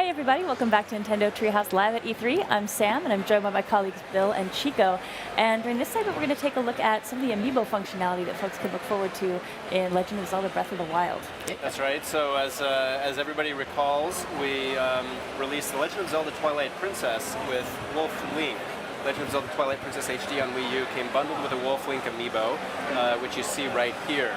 Hey everybody, welcome back to Nintendo Treehouse Live at E3. I'm Sam, and I'm joined by my colleagues Bill and Chico. And during this segment, we're going to take a look at some of the Amiibo functionality that folks can look forward to in Legend of Zelda Breath of the Wild. That's right. So as everybody recalls, we released the Legend of Zelda Twilight Princess with Wolf Link. Legend of Zelda Twilight Princess HD on Wii U came bundled with a Wolf Link Amiibo, which you see right here.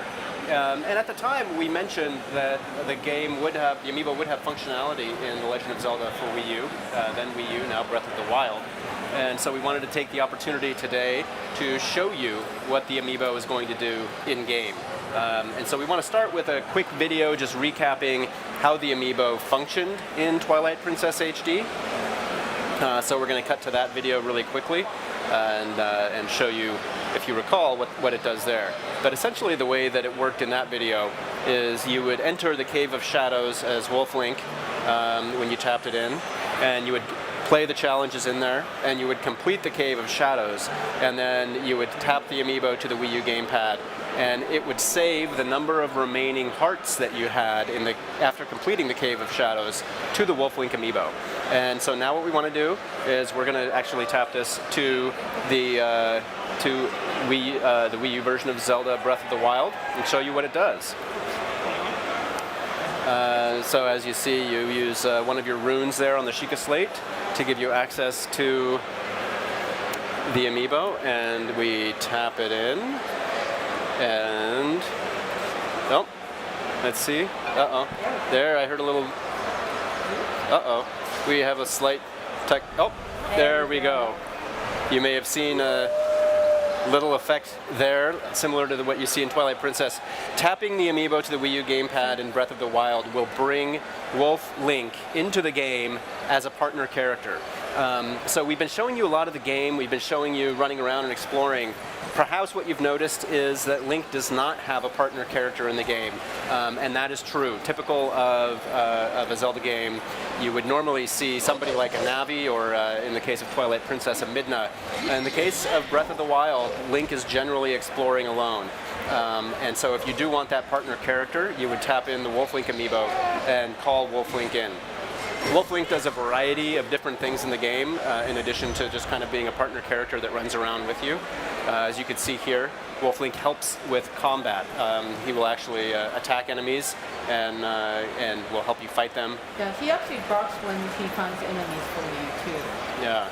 And at the time, we mentioned that the Amiibo would have functionality in The Legend of Zelda for Wii U, then Wii U, now Breath of the Wild. And so we wanted to take the opportunity today to show you what the Amiibo is going to do in-game. And so we want to start with a quick video just recapping how the Amiibo functioned in Twilight Princess HD. So we're going to cut to that video really quickly and show you, if you recall, what it does there. But essentially the way that it worked in that video is you would enter the Cave of Shadows as Wolf Link when you tapped it in, and you would play the challenges in there, and you would complete the Cave of Shadows, and then you would tap the Amiibo to the Wii U gamepad, and it would save the number of remaining hearts that you had after completing the Cave of Shadows to the Wolf Link Amiibo. And so now what we want to do is we're going to actually tap this to the Wii U version of Zelda Breath of the Wild and show you what it does. So as you see, you use one of your runes there on the Sheikah Slate to give you access to the Amiibo, and we tap it in, and oh, let's see. There, I heard a little. We have a slight tech. Oh, there we go. You may have seen a little effect there, similar to what you see in Twilight Princess. Tapping the Amiibo to the Wii U gamepad in Breath of the Wild will bring Wolf Link into the game as a partner character. So we've been showing you a lot of the game. We've been showing you running around and exploring. Perhaps what you've noticed is that Link does not have a partner character in the game, and that is true. Typical of a Zelda game, you would normally see somebody like a Navi, or in the case of Twilight Princess, a Midna. In the case of Breath of the Wild, Link is generally exploring alone. And so if you do want that partner character, you would tap in the Wolf Link Amiibo and call Wolf Link in. Wolf Link does a variety of different things in the game, in addition to just kind of being a partner character that runs around with you. As you can see here, Wolf Link helps with combat. He will actually attack enemies and will help you fight them. Yeah, he actually barks when he finds enemies for you too. Yeah,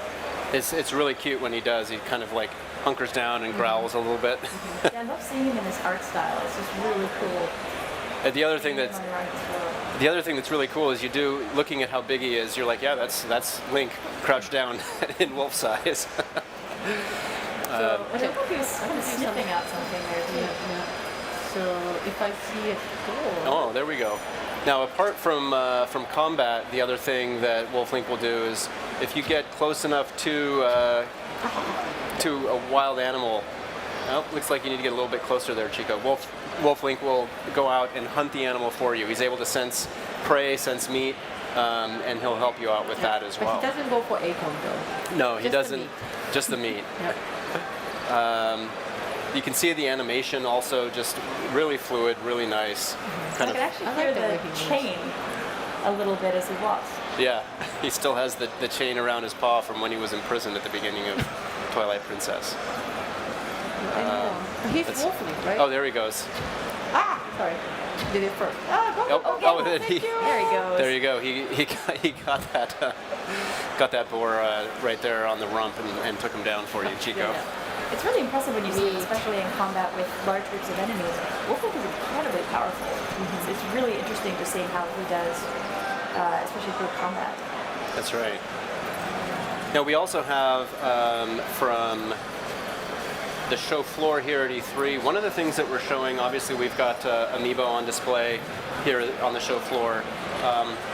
it's really cute when he does. He kind of like hunkers down and growls a little bit. Yeah, I love seeing him in this art style. It's just really cool. The other thing that's really cool is looking at how big he is, you're like, yeah, that's Link crouched down in wolf size. I don't know if he was kind of sniffing out something there too. Yeah. So if I see it go. Oh, there we go. Now, apart from combat, the other thing that Wolf Link will do is if you get close enough to a wild animal. Oh, looks like you need to get a little bit closer there, Chico. Wolf Link will go out and hunt the animal for you. He's able to sense prey, sense meat, and he'll help you out with that as well. But he doesn't go for acorn though. No, he doesn't. Just the meat. You can see the animation also just really fluid, really nice. I can actually hear the chain a little bit as he walks. Yeah, he still has the chain around his paw from when he was imprisoned at the beginning of Twilight Princess. He's Wolf Link, right? Oh, there he goes. Ah, sorry. Did it first. Thank you. There he goes. There you go. He got that boar right there on the rump and took him down for you, Chico. Yeah. It's really impressive when you see him, especially in combat with large groups of enemies. Wolf Link is incredibly powerful. It's really interesting to see how he does, especially through combat. That's right. Now we also have from the show floor here at E3, one of the things that we're showing, obviously we've got Amiibo on display here on the show floor.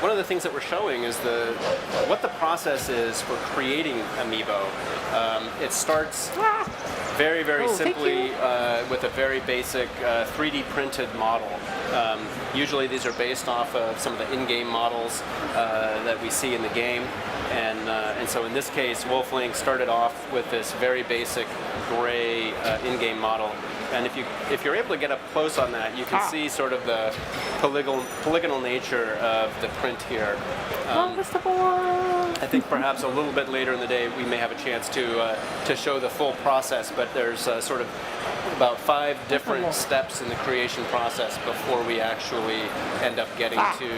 One of the things that we're showing is what the process is for creating Amiibo. It starts very, very simply with a very basic 3D printed model. Usually these are based off of some of the in-game models that we see in the game, and so in this case, Wolf Link started off with this very basic gray in-game model. And if you're able to get up close on that, you can see sort of the polygonal nature of the print here. I think perhaps a little bit later in the day we may have a chance to show the full process, but there's sort of about 5 different steps in the creation process before we actually end up getting to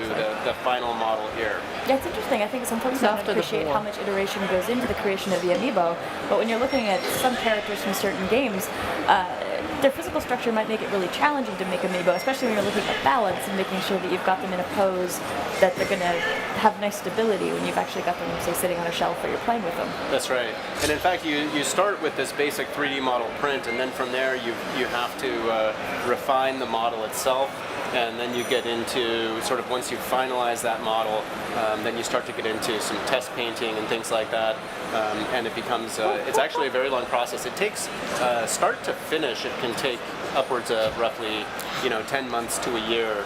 the final model here. Yeah, it's interesting. I think some folks don't appreciate how much iteration goes into the creation of the Amiibo, but when you're looking at some characters from certain games, their physical structure might make it really challenging to make Amiibo, especially when you're looking at balance and making sure that you've got them in a pose that they're going to have nice stability when you've actually got them, say, sitting on a shelf or you're playing with them. That's right. And in fact, you start with this basic 3D model print, and then from there you have to refine the model itself, and then you get into sort of, once you finalize that model, then you start to get into some test painting and things like that, and it becomes, it's actually a very long process. It takes, start to finish, it can take upwards of roughly 10 months to a year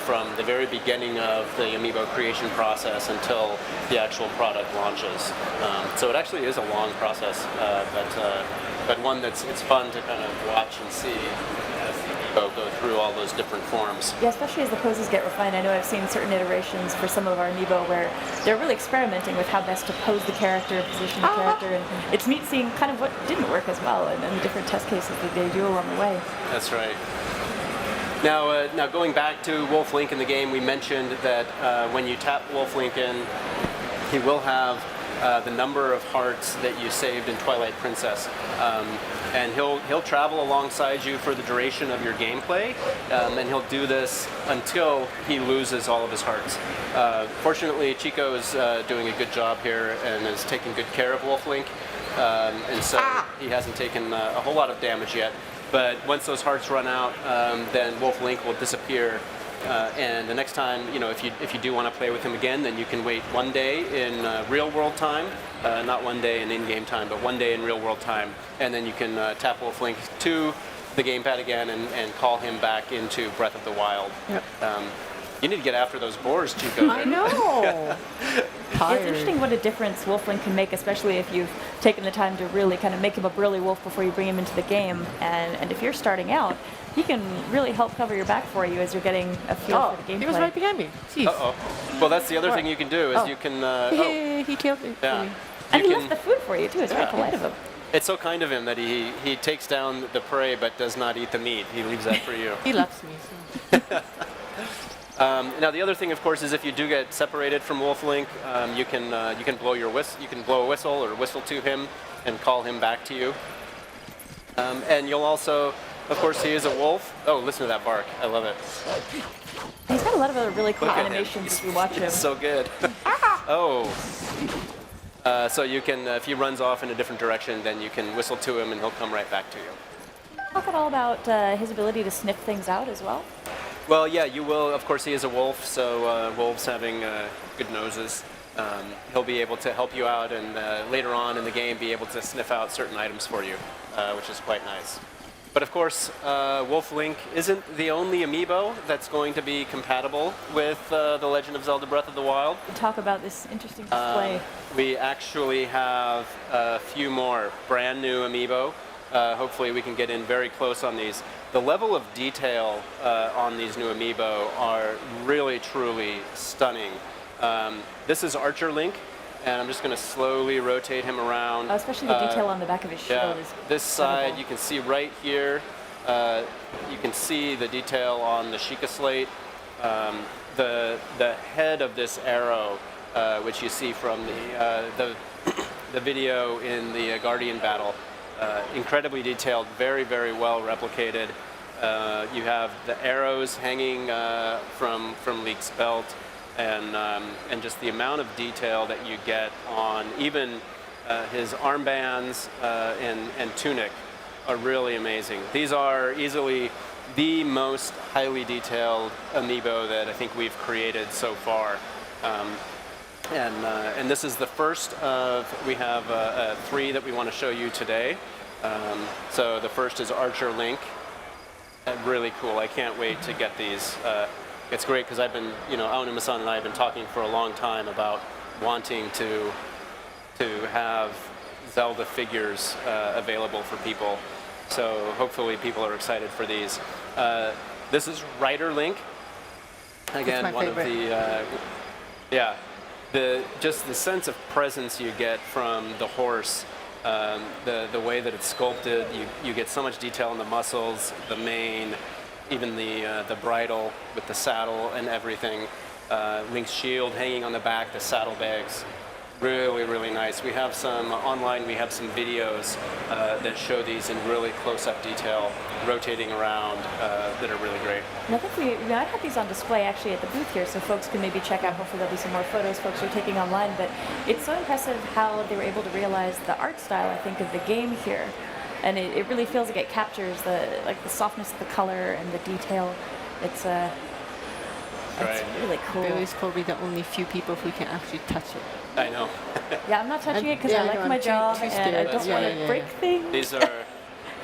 from the very beginning of the Amiibo creation process until the actual product launches. So it actually is a long process, but one it's fun to kind of watch and see as the Amiibo go through all those different forms. Yeah, especially as the poses get refined. I know I've seen certain iterations for some of our Amiibo where they're really experimenting with how best to pose the character, position the character, and it's neat seeing kind of what didn't work as well, and the different test cases that they do along the way. That's right. Now going back to Wolf Link in the game, we mentioned that when you tap Wolf Link in, he will have the number of hearts that you saved in Twilight Princess, and he'll travel alongside you for the duration of your gameplay, and he'll do this until he loses all of his hearts. Fortunately, Chico is doing a good job here and is taking good care of Wolf Link, and so he hasn't taken a whole lot of damage yet. But once those hearts run out, then Wolf Link will disappear. And the next time, if you do want to play with him again, then you can wait 1 day in real world time, not 1 day in in-game time, but 1 day in real world time. And then you can tap Wolf Link to the gamepad again and call him back into Breath of the Wild. Yep. You need to get after those boars, Chico. I know. It's interesting what a difference Wolf Link can make, especially if you've taken the time to really kind of make him a burly wolf before you bring him into the game. And if you're starting out, he can really help cover your back for you as you're getting a feel for the gameplay. He was right behind me. Jeez. Uh-oh. Well, that's the other thing you can do is you can... He killed me. Yeah. And he left the food for you, too. It's very polite of him. It's so kind of him that he takes down the prey but does not eat the meat. He leaves that for you. He loves me. So. Now the other thing, of course, is if you do get separated from Wolf Link, you can blow your whistle. You can blow a whistle or whistle to him and call him back to you. And you'll also, of course, he is a wolf. Oh, listen to that bark! I love it. He's got a lot of other really cool Look at animations him. as we watch him. It's so good. Oh. So you can, if he runs off in a different direction, then you can whistle to him and he'll come right back to you. Talk at all about his ability to sniff things out as well? Well, yeah, you will. Of course, he is a wolf, so wolves having good noses, he'll be able to help you out and later on in the game be able to sniff out certain items for you, which is quite nice. But of course, Wolf Link isn't the only Amiibo that's going to be compatible with The Legend of Zelda Breath of the Wild. Talk about this interesting display. We actually have a few more brand new Amiibo. Hopefully we can get in very close on these. The level of detail on these new Amiibo are really, truly stunning. This is Archer Link, and I'm just going to slowly rotate him around. Especially the detail on the back of his shield is this side, you can see right here, you can see the detail on the Sheikah slate. The head of this arrow, which you see from the video in the Guardian battle, incredibly detailed, very, very well replicated. You have the arrows hanging from Leek's belt, and just the amount of detail that you get on even his armbands and tunic are really amazing. These are easily the most highly detailed Amiibo that I think we've created so far. And this is the first of, we have 3 that we want to show you today. So the first is Archer Link. Really cool. I can't wait to get these. It's great because I've been, Aonuma-san and I have been talking for a long time about wanting to have Zelda figures available for people. So hopefully people are excited for these. This is Rider Link. Again, my one favorite. of the just the sense of presence you get from the horse. The way that it's sculpted, you get so much detail in the muscles, the mane, even the bridle with the saddle and everything. Link's shield hanging on the back, the saddlebags. Really, really nice. We have some online, we have some videos that show these in really close-up detail, rotating around, that are really great. And I think we might have these on display actually at the booth here, so folks can maybe check out. Hopefully there'll be some more photos folks are taking online. But it's so impressive how they were able to realize the art style, I think, of the game here. And it really feels like it captures the softness of the color and the detail. It's Right. really cool. Billy's probably the only few people who can actually touch it. I know. Yeah, I'm not touching it because Yeah, I like no, my I'm too job and I scared. don't Yeah, want yeah, to yeah. break things.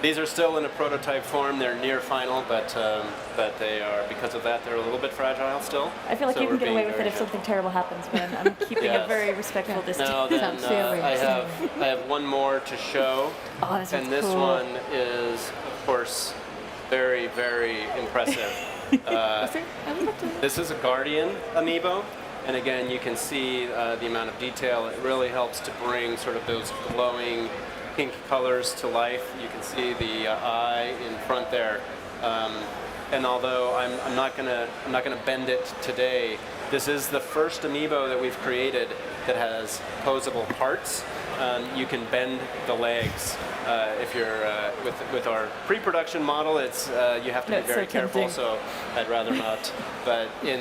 These are still in a prototype form. They're near final, but they are, because of that, they're a little bit fragile still. I feel like So you can we're get away being with it very if something careful. terrible happens, but I'm keeping a Yes. very respectful distance. Now then, Sounds scary. I have one more to show, Oh, this and one's this cool. one is, of course, very, very impressive. This is a Guardian Amiibo, and again, you can see the amount of detail. It really helps to bring sort of those glowing pink colors to life. You can see the eye in front there. And although I'm not gonna bend it today, this is the first Amiibo that we've created that has posable parts. You can bend the legs. If you're with our pre-production model, it's you have to No, be it's very so careful. tempting. So I'd rather not. But in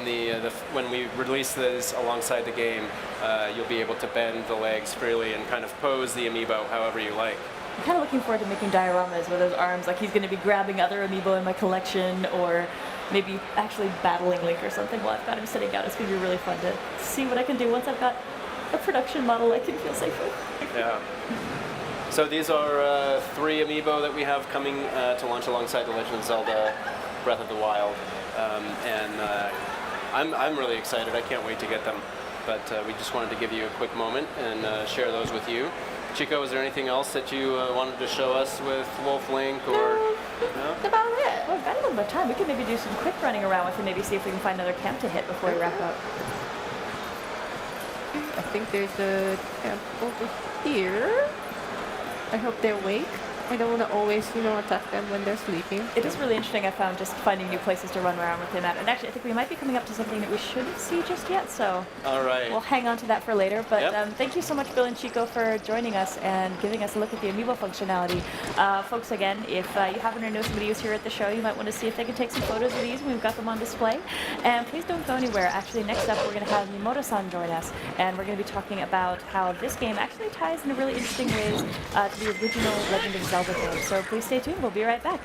when we release this alongside the game, you'll be able to bend the legs freely and kind of pose the Amiibo however you like. I'm kind of looking forward to making dioramas with those arms, like he's going to be grabbing other Amiibo in my collection, or maybe actually battling Link or something while I've got him sitting down. It's going to be really fun to see what I can do once I've got a production model I can feel safe with. Yeah. So these are 3 Amiibo that we have coming to launch alongside the Legend of Zelda Breath of the Wild. I'm really excited. I can't wait to get them. But we just wanted to give you a quick moment and share those with you. Chico, is there anything else that you wanted to show us with Wolf Link or? No? That's about it. Well, we've got a little bit of time. We could maybe do some quick running around with it, maybe see if we can find another camp to hit before we wrap up. I think there's a camp over here. I hope they're awake. I don't want to always, attack them when they're sleeping. It is really interesting, I found, just finding new places to run around with him at. And actually, I think we might be coming up to something that we shouldn't see just yet, so All right. we'll hang on to that for later. But Yep. thank you so much, Bill and Chico, for joining us and giving us a look at the Amiibo functionality. Folks, again, if you happen to know somebody who's here at the show, you might want to see if they can take some photos of these. We've got them on display. And please don't go anywhere. Actually, next up, we're going to have Miyamoto-san join us. And we're going to be talking about how this game actually ties in really interesting ways to the original Legend of Zelda game. So please stay tuned. We'll be right back.